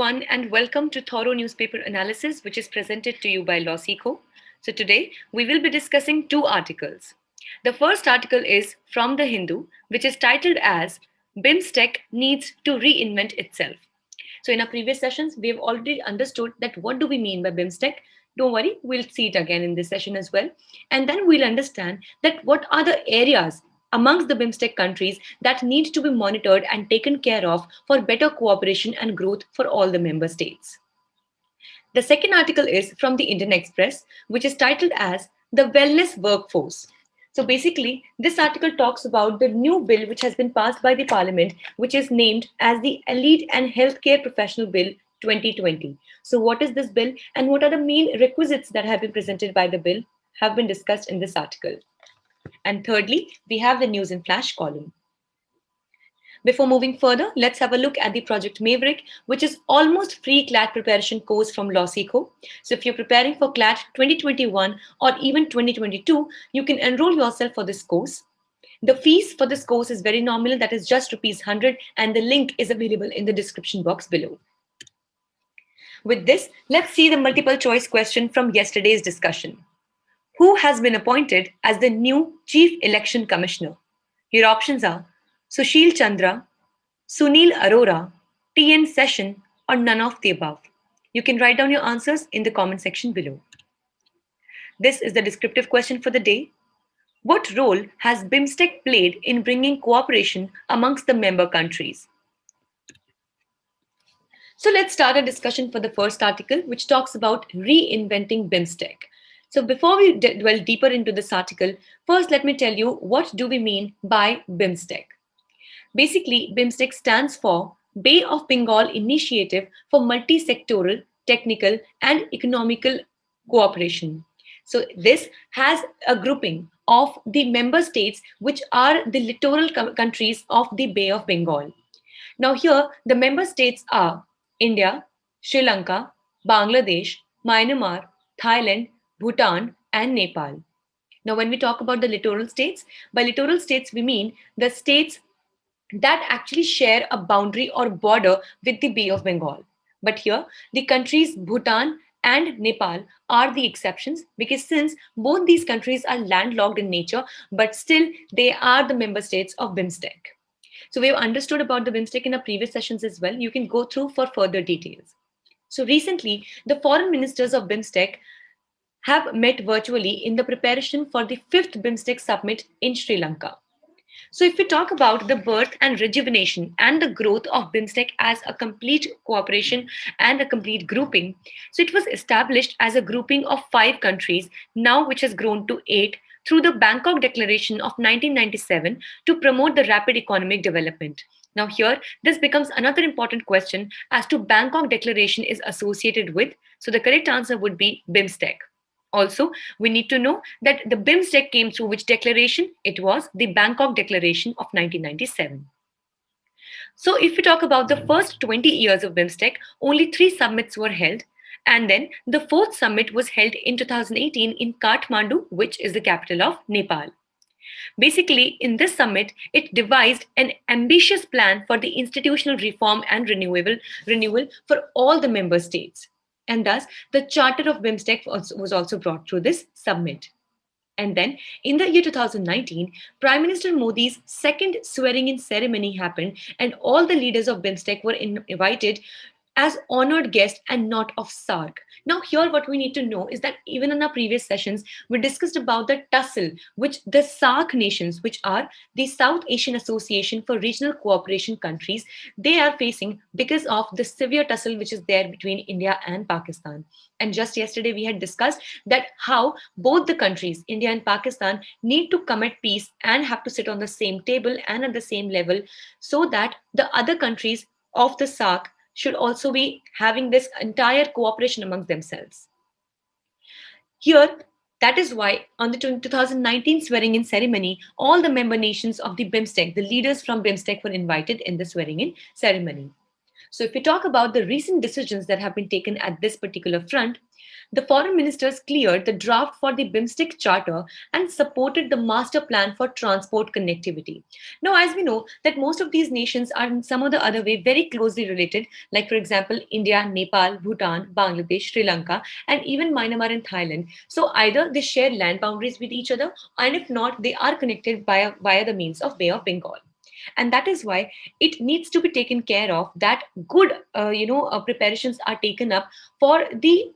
everyone, and welcome to Thorough Newspaper Analysis, which is presented to you by LawSeco. So today we will be discussing two articles. The first article is from The Hindu, which is titled as BIMSTEC Needs to Reinvent Itself. So in our previous sessions, we have already understood that what do we mean by BIMSTEC. Don't worry, we'll see it again in this session as well. And then we'll understand that what are the areas amongst the BIMSTEC countries that need to be monitored and taken care of for better cooperation and growth for all the member states. The second article is from the Indian Express, which is titled as The Wellness Workforce. So basically, this article talks about the new bill which has been passed by the Parliament, which is named as the Elite and Healthcare Professional Bill 2020. So what is this bill and what are the main requisites that have been presented by the bill have been discussed in this article. And thirdly, we have the News in Flash column. Before moving further, let's have a look at the Project Maverick, which is almost free CLAT preparation course from LawSeco. So if you're preparing for CLAT 2021 or even 2022, you can enroll yourself for this course. The fees for this course is very nominal, that is just ₹100, and the link is available in the description box below. With this, let's see the multiple choice question from yesterday's discussion. Who has been appointed as the new Chief Election Commissioner? Your options are Sushil Chandra, Sunil Arora, T.N. Session, or none of the above. You can write down your answers in the comment section below. This is the descriptive question for the day. What role has BIMSTEC played in bringing cooperation amongst the member countries? So let's start a discussion for the first article, which talks about reinventing BIMSTEC. So before we dwell deeper into this article, first let me tell you what do we mean by BIMSTEC. Basically, BIMSTEC stands for Bay of Bengal Initiative for Multi-Sectoral, Technical and Economical Cooperation. So this has a grouping of the member states which are the littoral countries of the Bay of Bengal. Now here, the member states are India, Sri Lanka, Bangladesh, Myanmar, Thailand, Bhutan, and Nepal. Now, when we talk about the littoral states, by littoral states, we mean the states that actually share a boundary or border with the Bay of Bengal. But here, the countries Bhutan and Nepal are the exceptions because since both these countries are landlocked in nature, but still they are the member states of BIMSTEC. So we have understood about the BIMSTEC in our previous sessions as well. You can go through for further details. So recently, the foreign ministers of BIMSTEC have met virtually in the preparation for the 5th BIMSTEC summit in Sri Lanka. So if we talk about the birth and rejuvenation and the growth of BIMSTEC as a complete cooperation and a complete grouping, so it was established as a grouping of 5 countries, now which has grown to 8 through the Bangkok Declaration of 1997 to promote the rapid economic development. Now here, this becomes another important question as to Bangkok Declaration is associated with, so the correct answer would be BIMSTEC. Also, we need to know that the BIMSTEC came through which declaration? It was the Bangkok Declaration of 1997. So if we talk about the first 20 years of BIMSTEC, only 3 summits were held. And then the 4th summit was held in 2018 in Kathmandu, which is the capital of Nepal. Basically, in this summit, it devised an ambitious plan for the institutional reform and renewal for all the member states. And thus, the Charter of BIMSTEC was also brought through this summit. And then, in the year 2019, Prime Minister Modi's second swearing-in ceremony happened, and all the leaders of BIMSTEC were invited as honored guests and not of SARC. Now here what we need to know is that even in our previous sessions, we discussed about the tussle which the SARC nations, which are the South Asian Association for Regional Cooperation countries, they are facing because of the severe tussle which is there between India and Pakistan. And just yesterday we had discussed that how both the countries, India and Pakistan, need to commit peace and have to sit on the same table and at the same level so that the other countries of the SARC should also be having this entire cooperation amongst themselves. Here, that is why on the 2019 swearing-in ceremony, all the member nations of the BIMSTEC, the leaders from BIMSTEC were invited in the swearing-in ceremony. So if we talk about the recent decisions that have been taken at this particular front, The foreign ministers cleared the draft for the BIMSTEC Charter and supported the master plan for transport connectivity. Now, as we know that most of these nations are in some or the other way very closely related, like for example, India, Nepal, Bhutan, Bangladesh, Sri Lanka, and even Myanmar and Thailand. So either they share land boundaries with each other, and if not, they are connected via the means of Bay of Bengal. And that is why it needs to be taken care of that good preparations are taken up for the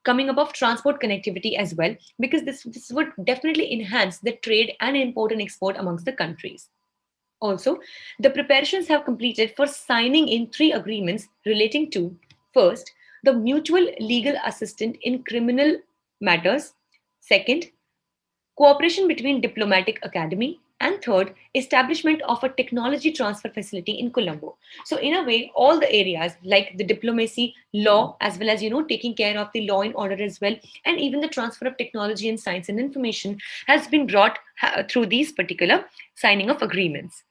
coming up of transport connectivity as well, because this would definitely enhance the trade and import and export amongst the countries. Also, the preparations have completed for signing in three agreements relating to: first, the mutual legal assistance in criminal matters; second, cooperation between diplomatic academy; and third, establishment of a technology transfer facility in Colombo. So in a way, all the areas like the diplomacy, law, as well as taking care of the law and order as well, and even the transfer of technology and science and information has been brought through these particular signing of agreements.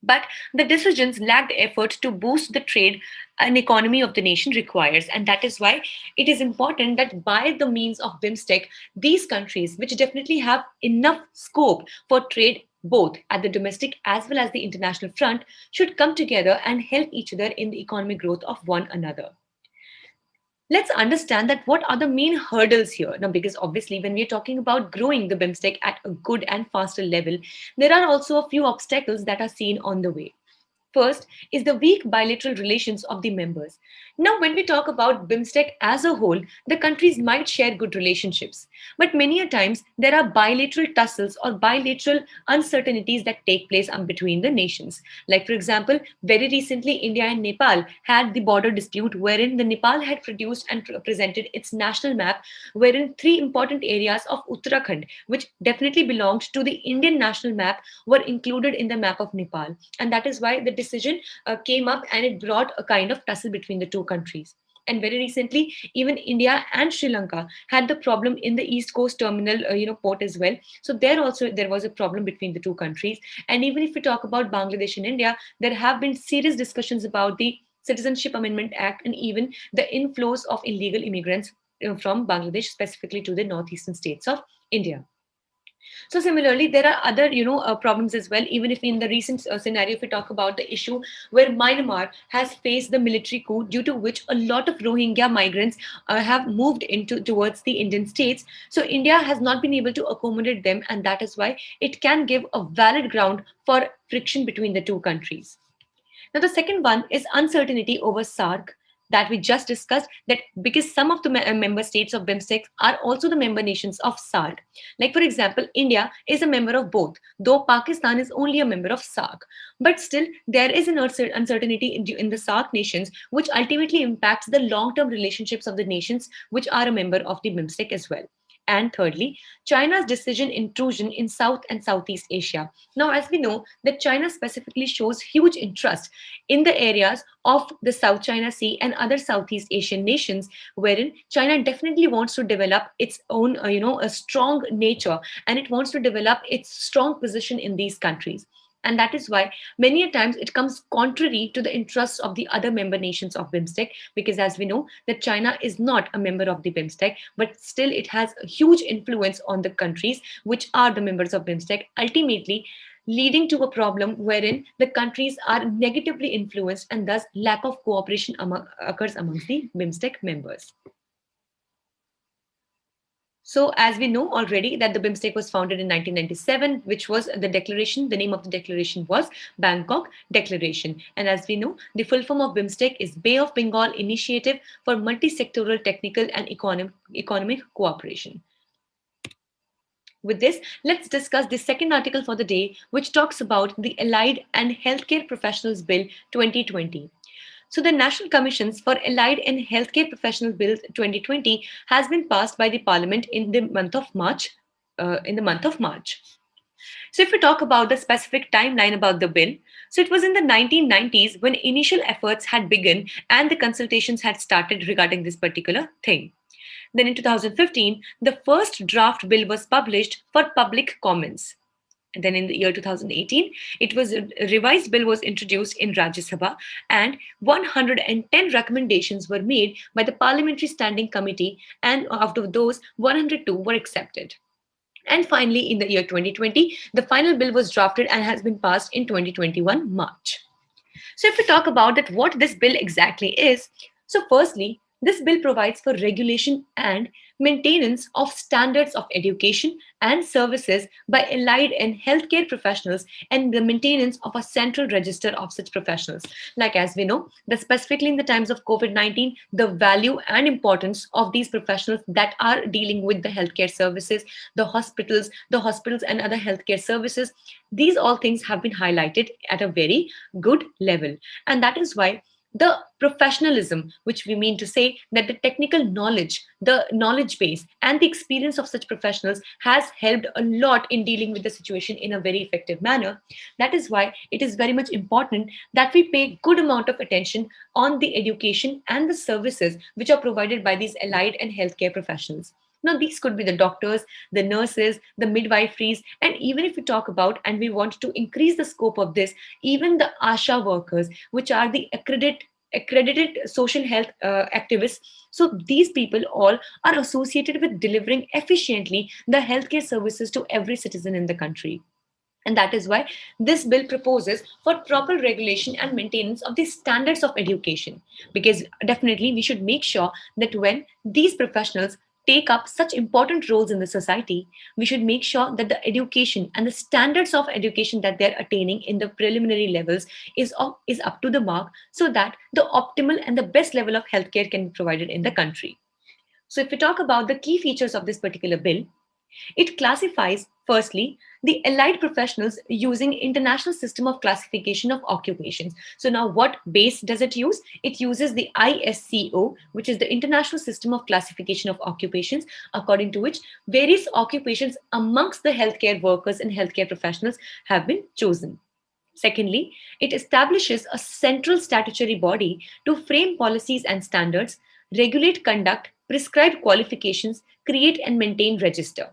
But the decisions lacked effort to boost the trade and economy of the nation requires. And that is why it is important that by the means of BIMSTEC, these countries, which definitely have enough scope for trade both at the domestic as well as the international front, should come together and help each other in the economic growth of one another. Let's understand that what are the main hurdles here now, because obviously when we're talking about growing the BIMSTEC at a good and faster level, there are also a few obstacles that are seen on the way. First is the weak bilateral relations of the members. Now, when we talk about BIMSTEC as a whole, the countries might share good relationships, but many a times there are bilateral tussles or bilateral uncertainties that take place between the nations. Like, for example, very recently, India and Nepal had the border dispute wherein the Nepal had produced and presented its national map, wherein three important areas of Uttarakhand, which definitely belonged to the Indian national map, were included in the map of Nepal. And that is why the decision came up and it brought a kind of tussle between the two countries. And very recently, even India and Sri Lanka had the problem in the East Coast terminal, port as well. So there also there was a problem between the two countries. And even if we talk about Bangladesh and India, there have been serious discussions about the Citizenship Amendment Act and even the inflows of illegal immigrants from Bangladesh, specifically to the northeastern states of India. So similarly, there are other problems as well. Even if in the recent scenario, if we talk about the issue where Myanmar has faced the military coup, due to which a lot of Rohingya migrants have moved into towards the Indian states. So India has not been able to accommodate them, and that is why it can give a valid ground for friction between the two countries. Now, the second one is uncertainty over SARC that we just discussed, that because some of the member states of BIMSTEC are also the member nations of SARC. Like, for example, India is a member of both, though Pakistan is only a member of SARC. But still, there is an uncertainty in the SARC nations, which ultimately impacts the long-term relationships of the nations which are a member of the BIMSTEC as well. And thirdly, China's decision intrusion in South and Southeast Asia. Now, as we know, that China specifically shows huge interest in the areas of the South China Sea and other Southeast Asian nations, wherein China definitely wants to develop its own, a strong nature, and it wants to develop its strong position in these countries. And that is why many a times it comes contrary to the interests of the other member nations of BIMSTEC, because as we know that China is not a member of the BIMSTEC, but still it has a huge influence on the countries which are the members of BIMSTEC, ultimately leading to a problem wherein the countries are negatively influenced and thus lack of cooperation occurs amongst the BIMSTEC members. So, as we know already that the BIMSTEC was founded in 1997, which was the declaration, the name of the declaration was Bangkok Declaration. And as we know, the full form of BIMSTEC is Bay of Bengal Initiative for Multi-Sectoral Technical and Economic Cooperation. With this, let's discuss the second article for the day, which talks about the Allied and Healthcare Professionals Bill 2020. So the National Commissions for Allied and Healthcare Professional Bill 2020 has been passed by the Parliament in the month of March. So if we talk about the specific timeline about the bill, so it was in the 1990s when initial efforts had begun and the consultations had started regarding this particular thing. Then in 2015, the first draft bill was published for public comments. And then in the year 2018, it was a revised bill was introduced in Rajya Sabha, and 110 recommendations were made by the Parliamentary Standing Committee, and out of those, 102 were accepted. And finally, in the year 2020, the final bill was drafted and has been passed in 2021 March. So, if we talk about that, what this bill exactly is, so firstly, this bill provides for regulation and maintenance of standards of education and services by allied and healthcare professionals, and the maintenance of a central register of such professionals. Like as we know, that specifically in the times of COVID-19, the value and importance of these professionals that are dealing with the healthcare services, the hospitals and other healthcare services, these all things have been highlighted at a very good level. And that is why the professionalism, which we mean to say that the technical knowledge, the knowledge base, and the experience of such professionals has helped a lot in dealing with the situation in a very effective manner. That is why it is very much important that we pay good amount of attention on the education and the services which are provided by these allied and healthcare professionals. Now, these could be the doctors, the nurses, the midwiferys, and even if we talk about and we want to increase the scope of this, even the ASHA workers, which are the accredited social health activists. So these people all are associated with delivering efficiently the healthcare services to every citizen in the country. And that is why this bill proposes for proper regulation and maintenance of the standards of education. Because definitely we should make sure that when these professionals take up such important roles in the society, we should make sure that the education and the standards of education that they're attaining in the preliminary levels is up to the mark, so that the optimal and the best level of healthcare can be provided in the country. So if we talk about the key features of this particular bill, it classifies, firstly, the allied professionals using international system of classification of occupations. So now what base does it use? It uses the ISCO, which is the International System of Classification of Occupations, according to which various occupations amongst the healthcare workers and healthcare professionals have been chosen. Secondly, it establishes a central statutory body to frame policies and standards, regulate conduct, prescribe qualifications, create and maintain register.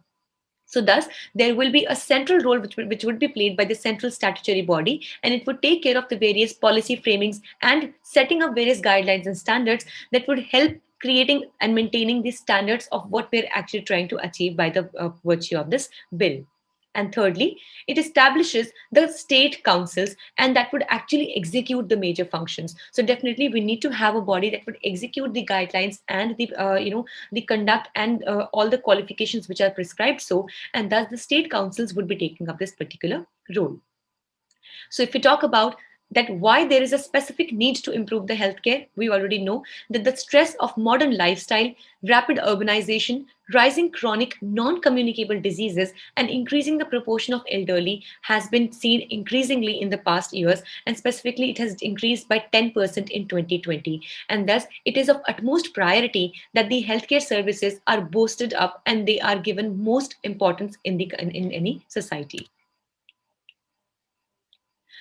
So thus, there will be a central role which would be played by the central statutory body, and it would take care of the various policy framings and setting up various guidelines and standards that would help creating and maintaining the standards of what we're actually trying to achieve by the virtue of this bill. And thirdly, it establishes the state councils, and that would actually execute the major functions. So definitely, we need to have a body that would execute the guidelines and the conduct and all the qualifications which are prescribed. So, and thus the state councils would be taking up this particular role. So if we talk about that why there is a specific need to improve the healthcare, we already know that the stress of modern lifestyle, rapid urbanization, rising chronic non-communicable diseases, and increasing the proportion of elderly has been seen increasingly in the past years, and specifically it has increased by 10% in 2020. And thus it is of utmost priority that the healthcare services are boosted up and they are given most importance in any society.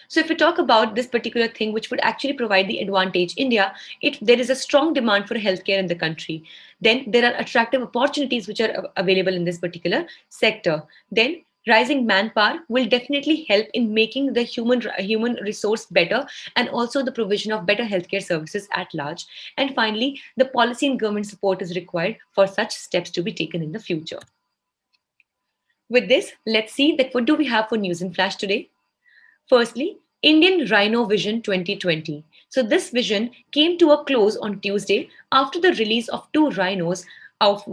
So if we talk about this particular thing, which would actually provide the advantage India, if there is a strong demand for healthcare in the country, then there are attractive opportunities which are available in this particular sector. Then rising manpower will definitely help in making the human resource better, and also the provision of better healthcare services at large. And finally, the policy and government support is required for such steps to be taken in the future. With this, let's see that what do we have for news in flash today. Firstly, Indian Rhino Vision 2020. So this vision came to a close on Tuesday after the release of two rhinos, of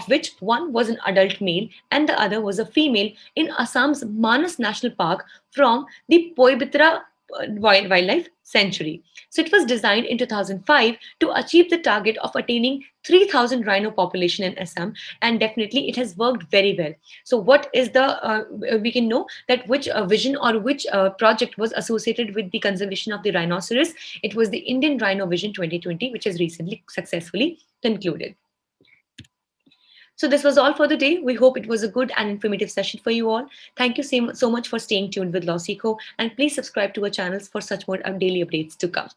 which one was an adult male and the other was a female, in Assam's Manas National Park from the Poibitra Wildlife Sanctuary. So it was designed in 2005 to achieve the target of attaining 3,000 rhino population in Assam, and definitely it has worked very well. So what is the we can know that which vision or which project was associated with the conservation of the rhinoceros. It was the Indian Rhino Vision 2020, which has recently successfully concluded. So this was all for the day. We hope it was a good and informative session for you all. Thank you so much for staying tuned with Lawseco, and please subscribe to our channels for such more daily updates to come.